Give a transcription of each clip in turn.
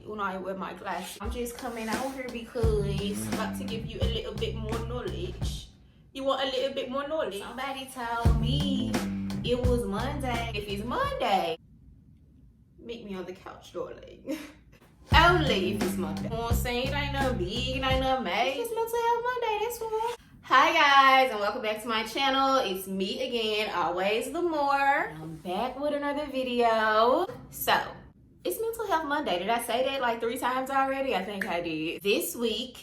when I wear my glasses. I'm just coming out here because I'm about to give you a little bit more knowledge. You want a little bit more knowledge? Somebody told me it was Monday. If it's Monday, meet me on the couch, darling. Only if it's Monday. You know what I'm saying? It ain't no big, it ain't no major. It's Mental Health Monday, that's all. Hi guys, and welcome back to my channel. It's me again, always the more. I'm back with another video. So, it's Mental Health Monday. Did I say that like 3 times already? I think I did. This week,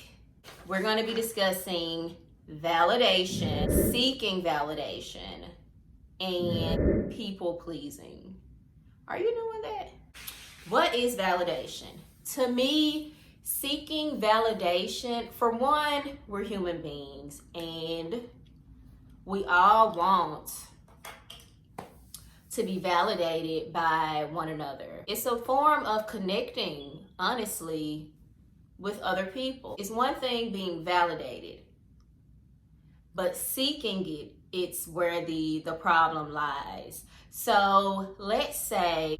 we're going to be discussing validation, seeking validation, and people pleasing. Are you doing that? What is validation? To me, seeking validation, for one, we're human beings and we all want to be validated by one another. It's a form of connecting, honestly, with other people. It's one thing being validated, but seeking it, it's where the problem lies. So let's say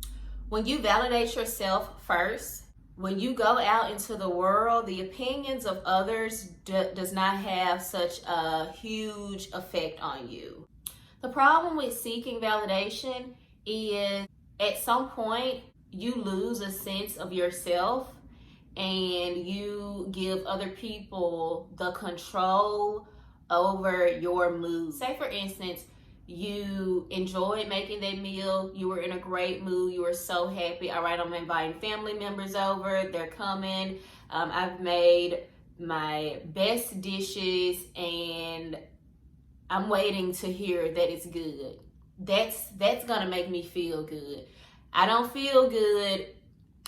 when you validate yourself first, when you go out into the world, the opinions of others does not have such a huge effect on you. The problem with seeking validation is at some point you lose a sense of yourself and you give other people the control over your mood. Say for instance, you enjoyed making that meal, you were in a great mood, you were so happy. All right, I'm inviting family members over, they're coming. I've made my best dishes and I'm waiting to hear that it's good. That's gonna make me feel good. I don't feel good,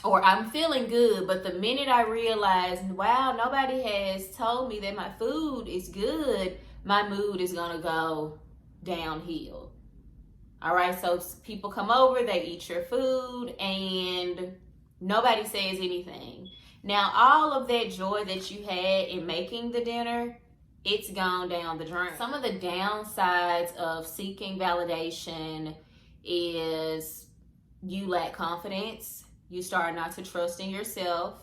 or I'm feeling good, but the minute I realize, wow, nobody has told me that my food is good, my mood is gonna go downhill. All right, so people come over, they eat your food, and nobody says anything. Now, all of that joy that you had in making the dinner, it's gone down the drain. Some of the downsides of seeking validation is you lack confidence. You start not to trust in yourself.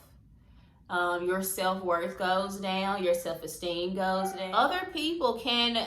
Your self-worth goes down. Your self-esteem goes down. Other people can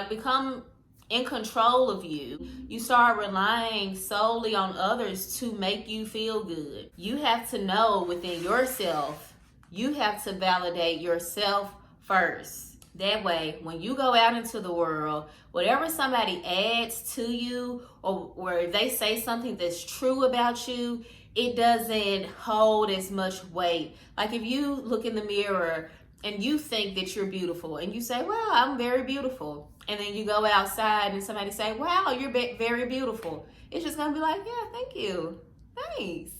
become in control of you. You start relying solely on others to make you feel good. You have to know within yourself, you have to validate yourself first. That way, when you go out into the world, whatever somebody adds to you, or if they say something that's true about you, it doesn't hold as much weight. Like if you look in the mirror and you think that you're beautiful and you say, wow, I'm very beautiful. And then you go outside and somebody say, wow, you're very beautiful. It's just gonna be like, yeah, thank you, thanks.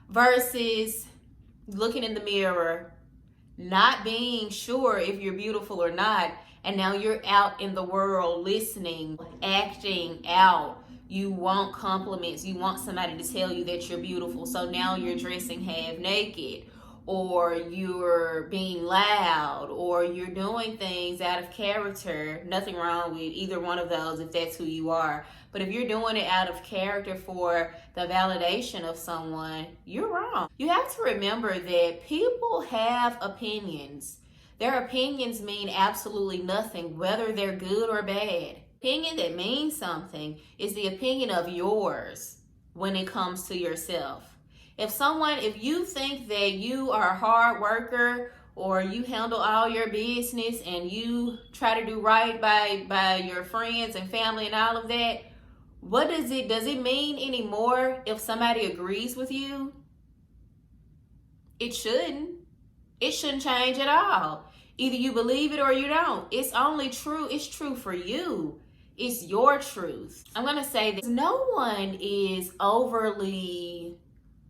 Versus looking in the mirror, not being sure if you're beautiful or not, and now you're out in the world listening, acting out. You want compliments. You want somebody to tell you that you're beautiful. So now you're dressing half naked, or you're being loud, or you're doing things out of character. Nothing wrong with either one of those if that's who you are. But if you're doing it out of character for the validation of someone, you're wrong. You have to remember that people have opinions. Their opinions mean absolutely nothing, whether they're good or bad. Opinion that means something is the opinion of yours when it comes to yourself. If you think that you are a hard worker, or you handle all your business and you try to do right by your friends and family and all of that, does it mean anymore if somebody agrees with you? It shouldn't. It shouldn't change at all. Either you believe it or you don't. It's true for you. It's your truth. I'm gonna say that no one is overly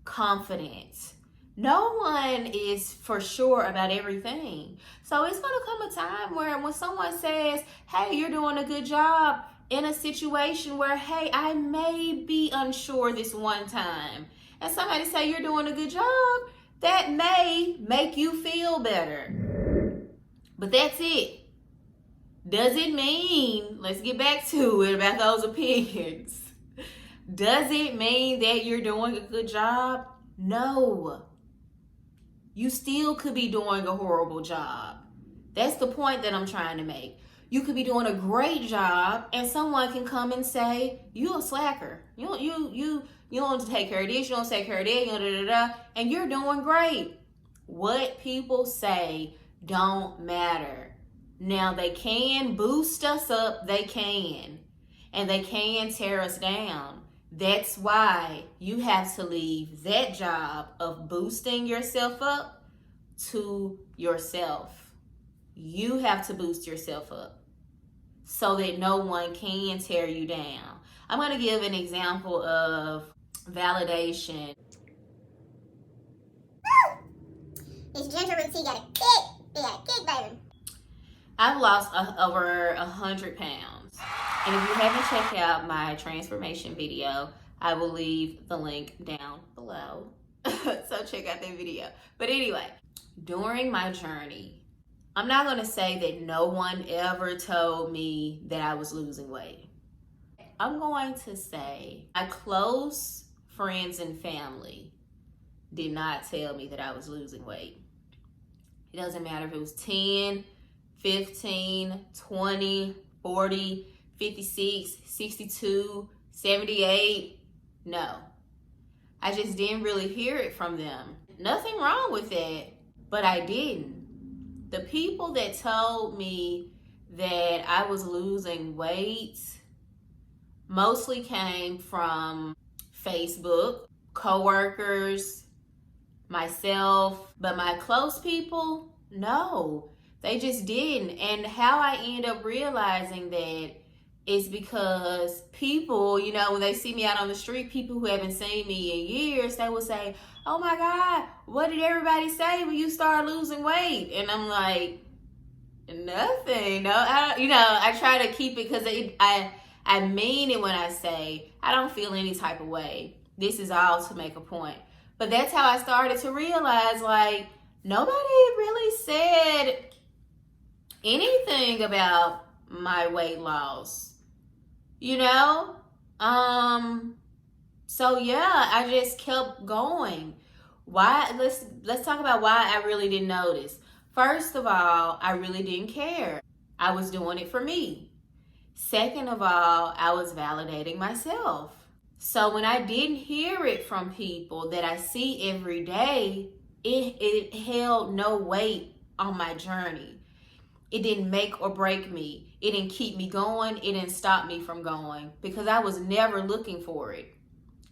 confident. No one is for sure about everything. So it's gonna come a time where when someone says, hey, you're doing a good job in a situation where, hey, I may be unsure this one time, and somebody say you're doing a good job, that may make you feel better. But that's it. Does it mean, let's get back to it about those opinions. Does it mean that you're doing a good job? No. you still could be doing a horrible job. That's the point that I'm trying to make. You could be doing a great job and someone can come and say, you a slacker. You don't take care of this, you don't take care of that, and you're doing great. What people say don't matter. Now they can boost us up, they can. And they can tear us down. That's why you have to leave that job of boosting yourself up to yourself. You have to boost yourself up so that no one can tear you down. I'm going to give an example of validation. This ginger root tea got a kick, baby. I've lost over 100 pounds. And if you haven't checked out my transformation video, I will leave the link down below. So check out that video. But anyway, during my journey, I'm not going to say that no one ever told me that I was losing weight. I'm going to say my close friends and family did not tell me that I was losing weight. It doesn't matter if it was 10, 15, 20, 40, 56, 62, 78. No. I just didn't really hear it from them. Nothing wrong with that, but I didn't. The people that told me that I was losing weight mostly came from Facebook, coworkers, myself, but my close people, no, they just didn't. And how I end up realizing that is because people, you know, when they see me out on the street, people who haven't seen me in years, they will say, oh my God, what did everybody say when you started losing weight? And I'm like, nothing. No, I try to keep it because I mean it when I say I don't feel any type of way. This is all to make a point. But that's how I started to realize, like, nobody really said anything about my weight loss, you know? So yeah, I just kept going. Why? Let's talk about why I really didn't notice. First of all, I really didn't care. I was doing it for me. Second of all, I was validating myself. So when I didn't hear it from people that I see every day, it held no weight on my journey. It didn't make or break me. It didn't keep me going. It didn't stop me from going because I was never looking for it.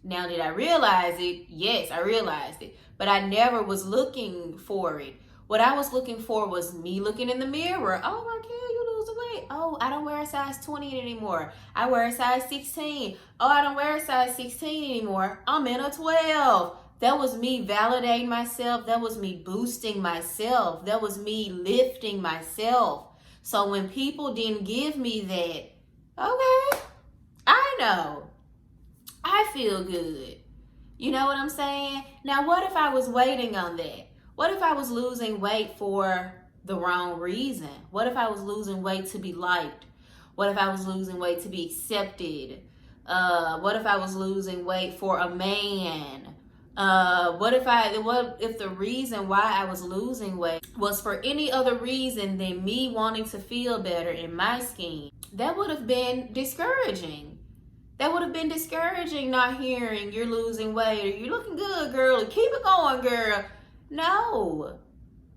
Now, did I realize it? Yes, I realized it, but I never was looking for it. What I was looking for was me looking in the mirror. Oh, Raquel, you losing weight. Oh, I don't wear a size 20 anymore. I wear a size 16. Oh, I don't wear a size 16 anymore. I'm in a 12. That was me validating myself. That was me boosting myself. That was me lifting myself. So when people didn't give me that, okay, I know. I feel good. You know what I'm saying? Now, what if I was waiting on that? What if I was losing weight for the wrong reason? What if I was losing weight to be liked? What if I was losing weight to be accepted? What if I was losing weight for a man? What if the reason why I was losing weight was for any other reason than me wanting to feel better in my skin? That would have been discouraging. That would have been discouraging, not hearing you're losing weight or you're looking good, girl, and keep it going, girl. No.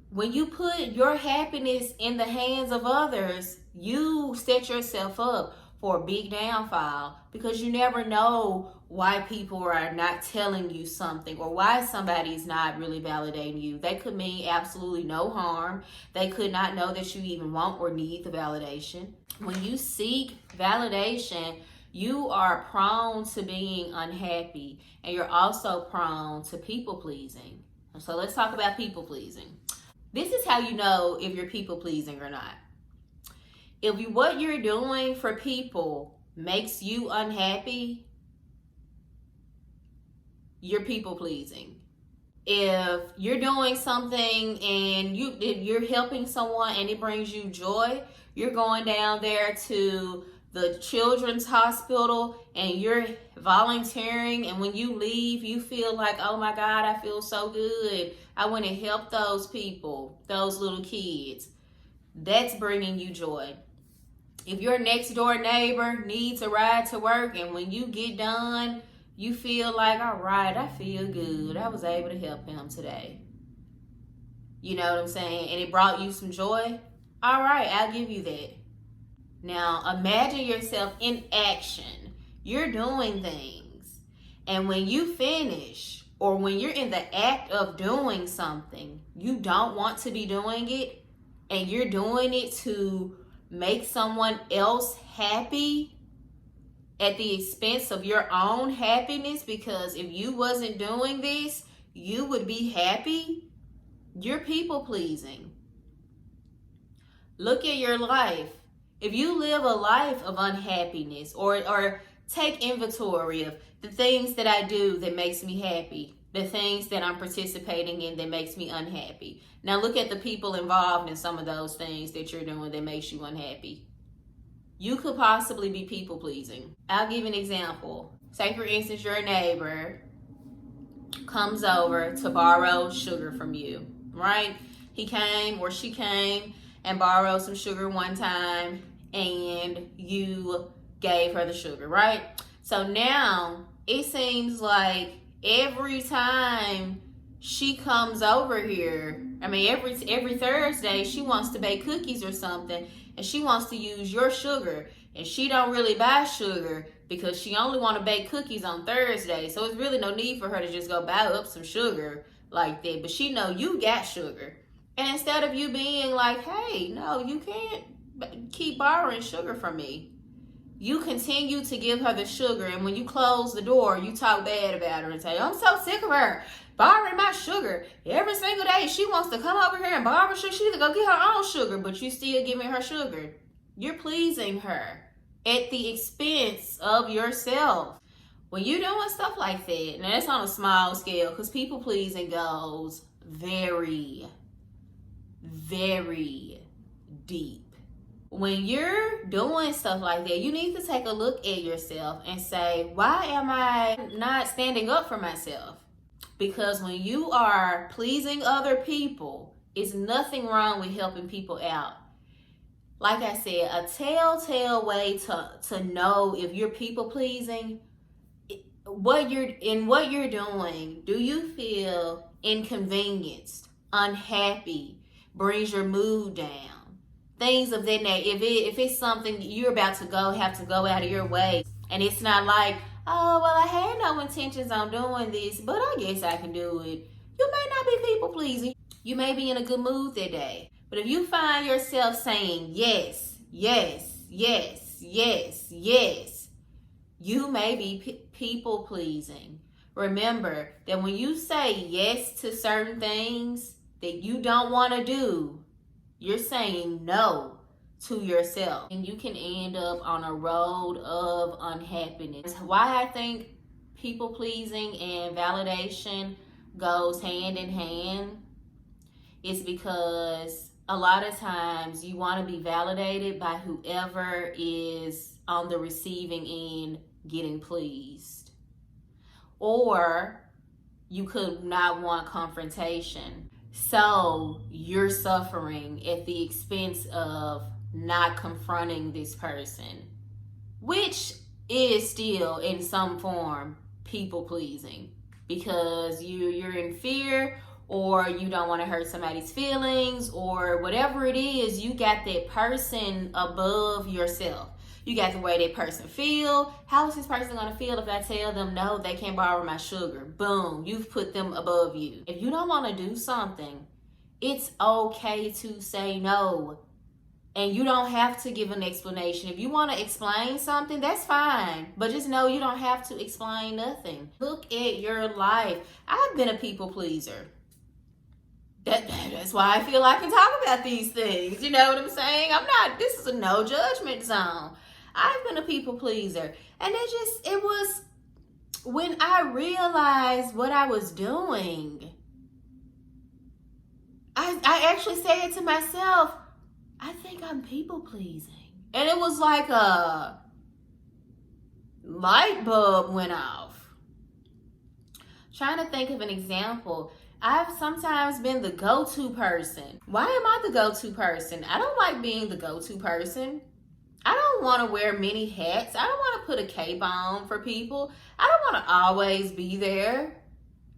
When you put your happiness in the hands of others, you set yourself up for a big downfall because you never know why people are not telling you something or why somebody's not really validating you. They could mean absolutely no harm. They could not know that you even want or need the validation. When you seek validation, you are prone to being unhappy, and you're also prone to people pleasing. So let's talk about people pleasing. This is how you know if you're people pleasing or not. If what you're doing for people makes you unhappy, you're people pleasing. If you're doing something and you're helping someone and it brings you joy, you're going down there to the children's hospital and you're volunteering, and when you leave you feel like, oh my God, I feel so good. I went and helped those people, those little kids. That's bringing you joy. If your next door neighbor needs a ride to work and when you get done, you feel like, all right, I feel good. I was able to help him today. You know what I'm saying? And it brought you some joy. All right, I'll give you that. Now, imagine yourself in action. You're doing things. And when you finish, or when you're in the act of doing something, you don't want to be doing it, and you're doing it to make someone else happy at the expense of your own happiness, because if you wasn't doing this, you would be happy. You're people pleasing. Look at your life. If you live a life of unhappiness, or take inventory of the things that I do that makes me happy, the things that I'm participating in that makes me unhappy. Now look at the people involved in some of those things that you're doing that makes you unhappy. You could possibly be people pleasing. I'll give an example. Say for instance, your neighbor comes over to borrow sugar from you, right? He came or she came and borrowed some sugar one time and you gave her the sugar, right? So now it seems like every time she comes over here, every Thursday she wants to bake cookies or something, and she wants to use your sugar, and she don't really buy sugar because she only want to bake cookies on Thursday. So it's really no need for her to just go buy up some sugar like that. But she know you got sugar, and instead of you being like, hey, no, you can't keep borrowing sugar from me, you continue to give her the sugar, and when you close the door, you talk bad about her and say, I'm so sick of her borrowing my sugar. Every single day she wants to come over here and borrow sugar. She need to go get her own sugar, but you still giving her sugar. You're pleasing her at the expense of yourself. When you're doing stuff like that, and that's on a small scale, because people pleasing goes very, very deep. When you're doing stuff like that, you need to take a look at yourself and say, why am I not standing up for myself? Because when you are pleasing other people, it's nothing wrong with helping people out. Like I said, a telltale way to know if you're people pleasing, what you're doing, do you feel inconvenienced, unhappy, brings your mood down? Things of that nature. If it's something you're about to have to go out of your way, and it's not like, oh, well, I had no intentions on doing this, but I guess I can do it. You may not be people pleasing. You may be in a good mood that day. But if you find yourself saying yes, yes, yes, yes, yes, you may be people pleasing. Remember that when you say yes to certain things that you don't want to do, you're saying no to yourself. And you can end up on a road of unhappiness. Why I think people pleasing and validation goes hand in hand is because a lot of times you want to be validated by whoever is on the receiving end getting pleased. Or you could not want confrontation. So you're suffering at the expense of not confronting this person, which is still in some form people pleasing, because you're in fear, or you don't want to hurt somebody's feelings, or whatever it is. You got that person above yourself. You got the way that person feel. How is this person going to feel if I tell them no, they can't borrow my sugar? Boom, you've put them above you. If you don't want to do something, it's okay to say no. And you don't have to give an explanation. If you want to explain something, that's fine. But just know you don't have to explain nothing. Look at your life. I've been a people pleaser. That's why I feel I can talk about these things. You know what I'm saying? This is a no judgment zone. I've been a people pleaser. And it was when I realized what I was doing, I actually said to myself, I think I'm people pleasing. And it was like a light bulb went off. Trying to think of an example. I've sometimes been the go-to person. Why am I the go-to person? I don't like being the go-to person. I don't want to wear many hats. I don't want to put a cape on for people. I don't want to always be there.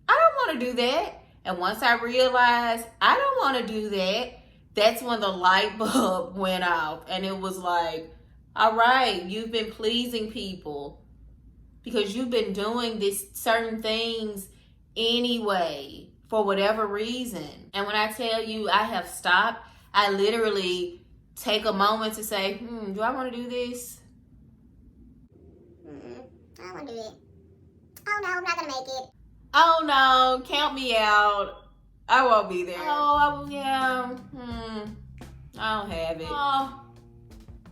I don't want to do that. And once I realized I don't want to do that, that's when the light bulb went off. And it was like, all right, you've been pleasing people because you've been doing these certain things anyway for whatever reason. And when I tell you I have stopped, I literally take a moment to say, do I want to do this? I don't want to do it. Oh no, I'm not going to make it. Oh no, count me out. I won't be there. Oh, yeah. I don't have it. Oh,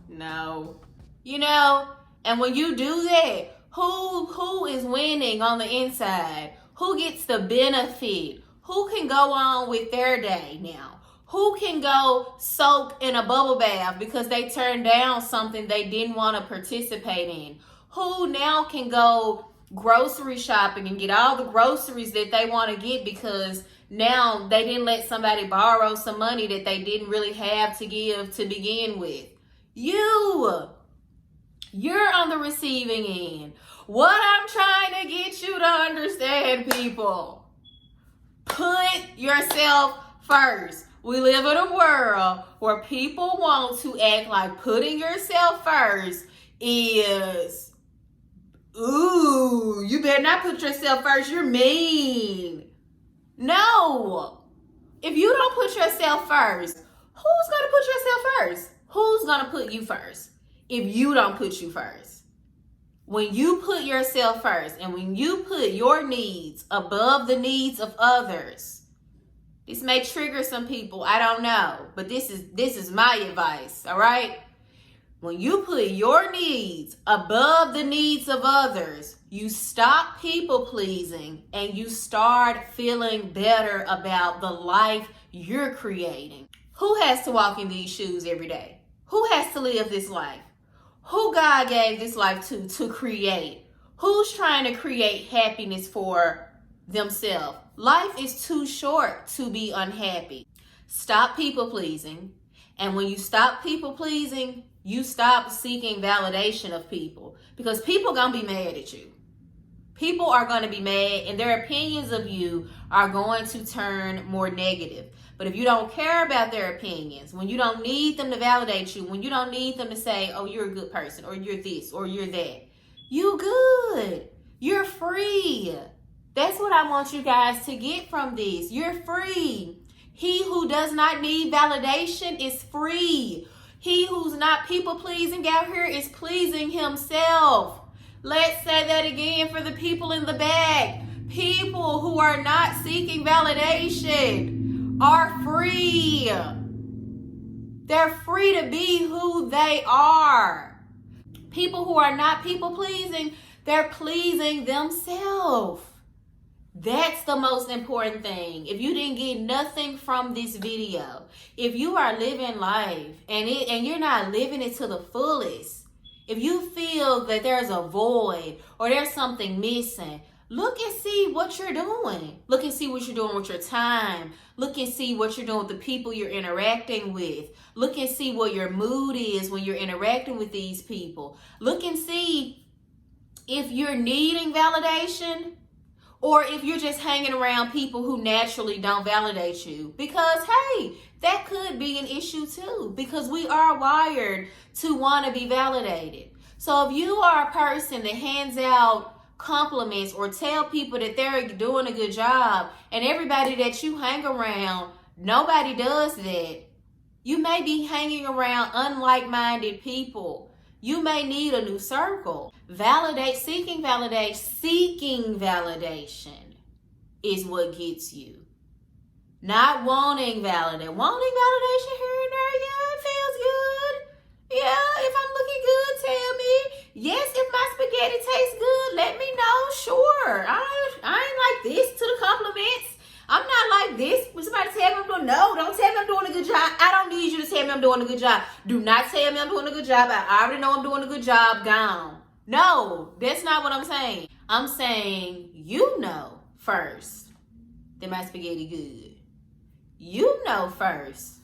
no. You know, and when you do that, who is winning on the inside? Who gets the benefit? Who can go on with their day now? Who can go soak in a bubble bath because they turned down something they didn't want to participate in? Who now can go grocery shopping and get all the groceries that they want to get because now they didn't let somebody borrow some money that they didn't really have to give to begin with? You're on the receiving end. What I'm trying to get you to understand, people, put yourself first. We live in a world where people want to act like putting yourself first is, ooh, you better not put yourself first. You're mean. No. If you don't put yourself first, who's going to put yourself first? Who's going to put you first if you don't put you first? When you put yourself first and when you put your needs above the needs of others, this may trigger some people, I don't know, but this is my advice, all right? When you put your needs above the needs of others, you stop people pleasing and you start feeling better about the life you're creating. Who has to walk in these shoes every day? Who has to live this life? Who God gave this life to create? Who's trying to create happiness for themselves? Life is too short to be unhappy. Stop people pleasing. And when you stop people pleasing, you stop seeking validation of people, because people gonna be mad at you. People are gonna be mad and their opinions of you are going to turn more negative. But if you don't care about their opinions, when you don't need them to validate you, when you don't need them to say, oh, you're a good person, or you're this, or you're that, you good. You're free. That's what I want you guys to get from this. You're free. He who does not need validation is free. He who's not people pleasing out here is pleasing himself. Let's say that again for the people in the back. People who are not seeking validation are free. They're free to be who they are. People who are not people pleasing, they're pleasing themselves. That's the most important thing. If you didn't get nothing from this video, if you are living life and you're not living it to the fullest, if you feel that there's a void or there's something missing, look and see what you're doing. Look and see what you're doing with your time. Look and see what you're doing with the people you're interacting with. Look and see what your mood is when you're interacting with these people. Look and see if you're needing validation, or if you're just hanging around people who naturally don't validate you. Because, hey, that could be an issue too. Because we are wired to want to be validated. So if you are a person that hands out compliments or tell people that they're doing a good job, and everybody that you hang around, nobody does that, you may be hanging around unlike-minded people. You may need a new circle. Seeking validation is what gets you. Not wanting validation. Wanting validation here and there, yeah, it feels good. Yeah, if I'm looking good, tell me. Yes, if my spaghetti tastes good, let me know. Sure. I ain't like this to the compliments. I'm not like this. When somebody tell me I'm doing, no, don't tell me I'm doing a good job. I don't need you to tell me I'm doing a good job. Do not tell me I'm doing a good job. I already know I'm doing a good job. Gone. No, that's not what I'm saying. I'm saying you know first. that my spaghetti good. You know first.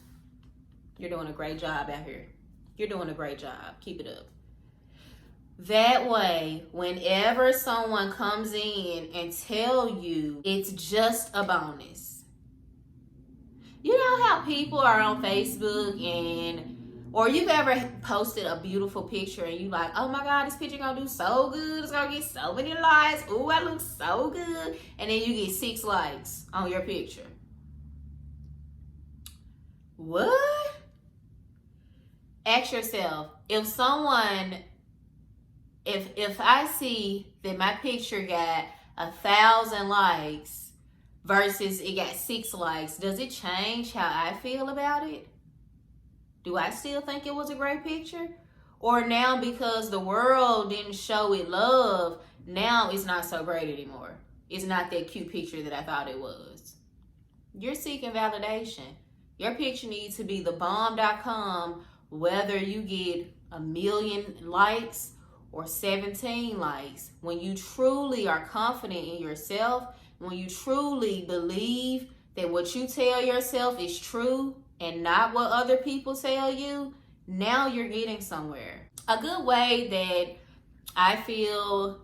You're doing a great job out here. You're doing a great job. Keep it up. That way, whenever someone comes in and tell you it's just a bonus. You know how people are on Facebook or you've ever posted a beautiful picture and you like, oh my God, this picture gonna do so good. It's gonna get so many likes. Ooh, I look so good. And then you get 6 likes on your picture. What? Ask yourself, if I see that my picture got 1,000 likes versus it got 6 likes, does it change how I feel about it? Do I still think it was a great picture? Or now because the world didn't show it love, now it's not so great anymore. It's not that cute picture that I thought it was. You're seeking validation. Your picture needs to be the bomb.com, whether you get 1 million likes or 17 likes. When you truly are confident in yourself, when you truly believe that what you tell yourself is true and not what other people tell you, now you're getting somewhere. A good way that I feel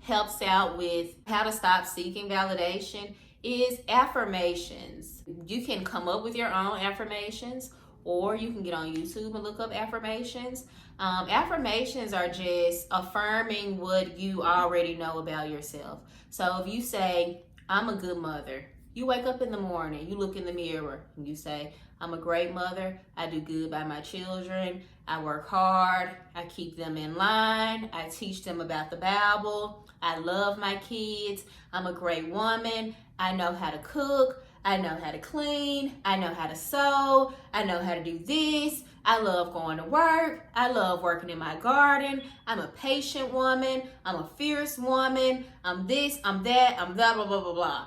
helps out with how to stop seeking validation is affirmations. You can come up with your own affirmations, or you can get on YouTube and look up affirmations. Affirmations are just affirming what you already know about yourself. So if you say, I'm a good mother, you wake up in the morning, you look in the mirror, and you say, I'm a great mother, I do good by my children, I work hard, I keep them in line, I teach them about the Bible, I love my kids, I'm a great woman, I know how to cook, I know how to clean, I know how to sew, I know how to do this, I love going to work, I love working in my garden, I'm a patient woman, I'm a fierce woman, I'm this, I'm that, I'm blah, blah, blah, blah, blah.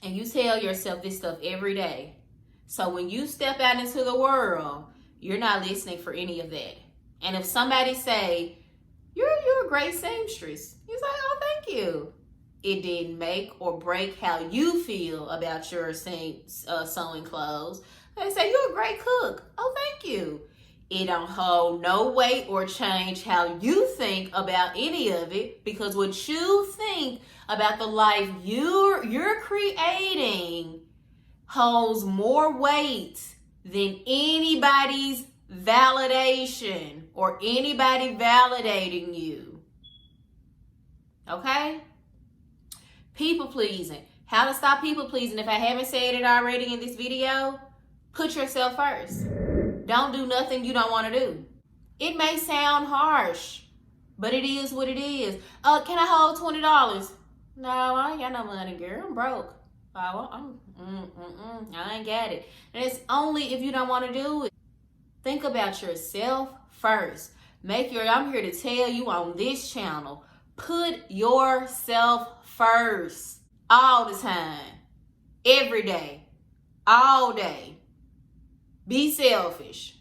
And you tell yourself this stuff every day. So when you step out into the world, you're not listening for any of that. And if somebody say, you're a great seamstress, you say, oh, thank you. It didn't make or break how you feel about your sewing clothes. They say, you're a great cook. Oh, thank you. It don't hold no weight or change how you think about any of it, because what you think about the life you're creating holds more weight than anybody's validation or anybody validating you. Okay? People pleasing. How to stop people pleasing. If I haven't said it already in this video, put yourself first. Don't do nothing you don't want to do. It may sound harsh, but it is what it is. Can I hold $20? No, I ain't got no money, girl. I'm broke. I ain't got it. And it's only if you don't want to do it. Think about yourself first. I'm here to tell you on this channel, put yourself first all the time, every day, all day. Be selfish.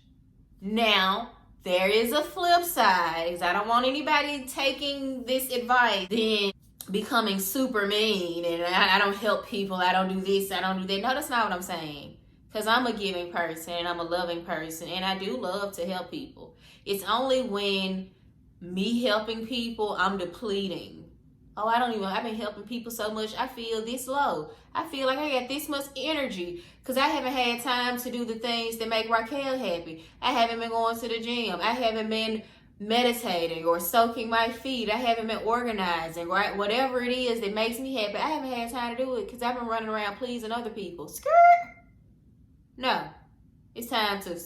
Now, there is a flip side, because I don't want anybody taking this advice then becoming super mean and I don't help people, I don't do this, I don't do that. No, that's not what I'm saying. Because I'm a giving person and I'm a loving person and I do love to help people. It's only when me helping people, I'm depleting. Oh, I've been helping people so much, I feel this low. I feel like I got this much energy because I haven't had time to do the things that make Raquel happy. I haven't been going to the gym. I haven't been meditating or soaking my feet. I haven't been organizing, right? Whatever it is that makes me happy, I haven't had time to do it because I've been running around pleasing other people. Skirt! No. It's time to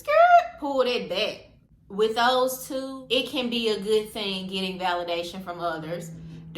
pull that back. With those two, it can be a good thing getting validation from others.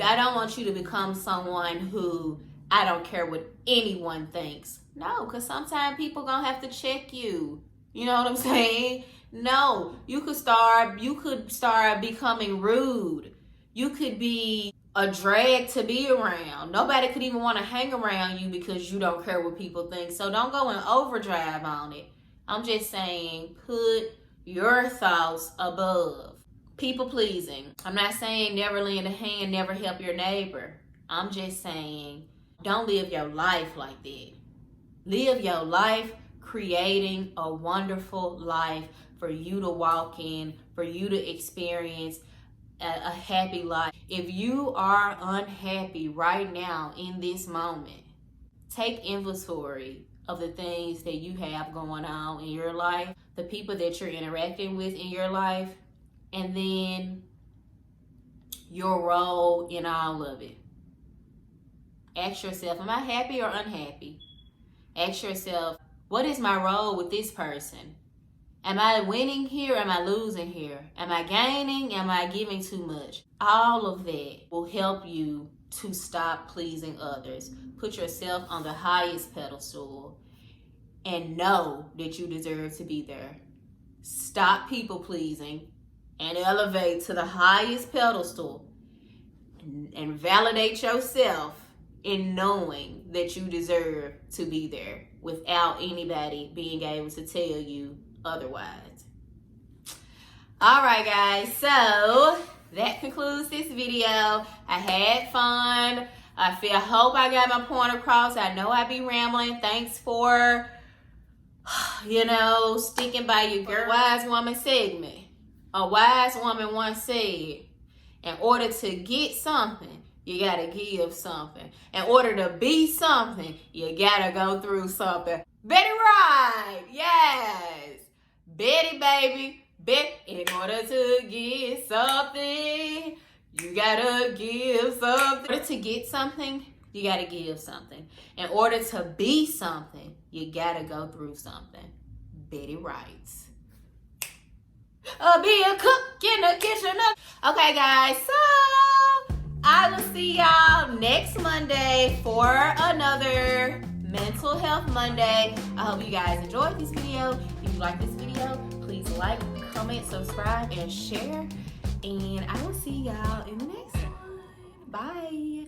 I don't want you to become someone who I don't care what anyone thinks. No, because sometimes people gonna have to check you. You know what I'm saying? No, you could start becoming rude. You could be a drag to be around. Nobody could even want to hang around you because you don't care what people think. So don't go in overdrive on it. I'm just saying, put your thoughts above. People pleasing. I'm not saying never lend a hand, never help your neighbor. I'm just saying Don't live your life like that. Live your life creating a wonderful life for you to walk in, for you to experience a happy life. If you are unhappy right now in this moment, take inventory of the things that you have going on in your life, the people that you're interacting with in your life, and then your role in all of it. Ask yourself, am I happy or unhappy? Ask yourself, what is my role with this person? Am I winning here? Am I losing here? Am I gaining? Am I giving too much? All of that will help you to stop pleasing others. Put yourself on the highest pedestal and know that you deserve to be there. Stop people pleasing and elevate to the highest pedestal and validate yourself in knowing that you deserve to be there without anybody being able to tell you otherwise. All right, guys, so that concludes this video. I had fun. I hope I got my point across. I know I be rambling. Thanks for, sticking by your girl. Wise woman segment. A wise woman once said, in order to get something, you gotta give something. In order to be something, you gotta go through something. Betty Wright, yes. Betty, baby. In order to get something, you gotta give something. In order to get something, you gotta give something. In order to be something, you gotta go through something. Betty Wright. Be a cook in the kitchen. Okay, guys, so I will see y'all next Monday for another Mental Health Monday. I hope you guys enjoyed this video. If you like this video, please like, comment, subscribe, and share. And I will see y'all in the next one. Bye.